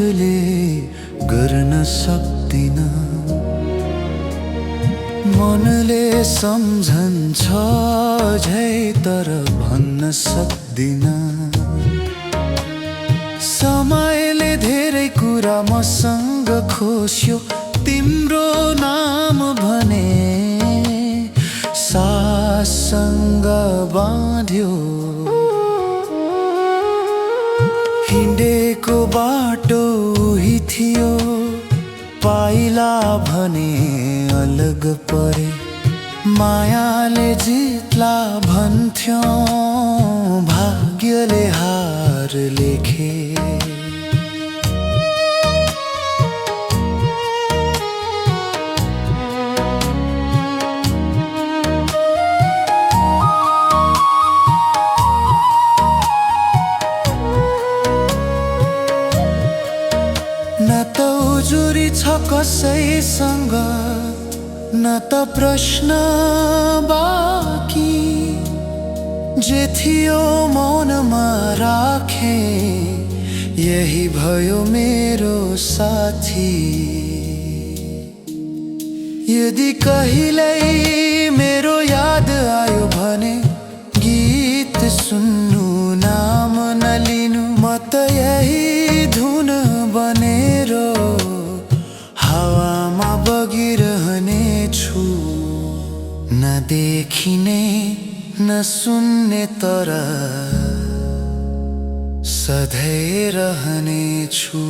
हातले गर्न सक्दिन। मनले सम्झन्छ झै तर भन्न सक्दिन। समयले धेरै कुरा मसँग खोस्यो, तिम्रो नाम भने साससँग बाँध्यो। हिँडेको बाटो उही थियो, पाइला भने अलग परे। मायाले जित्ला भन्थ्यौं, भाग्यले हार लेखे। न त उजुरी छ कसैसँग, न त प्रश्न बाँकी। जे थियो मौनमा राखे, यही भयो मेरो साथी। यदि कहिल्यै मेरो याद आयो भने गीत सुन्नु, नाम नलिनु। म त यही धुन बनेर हावामा बगिरहने छु। नदेखिने नसुन्ने तर सधैँ रहने छु।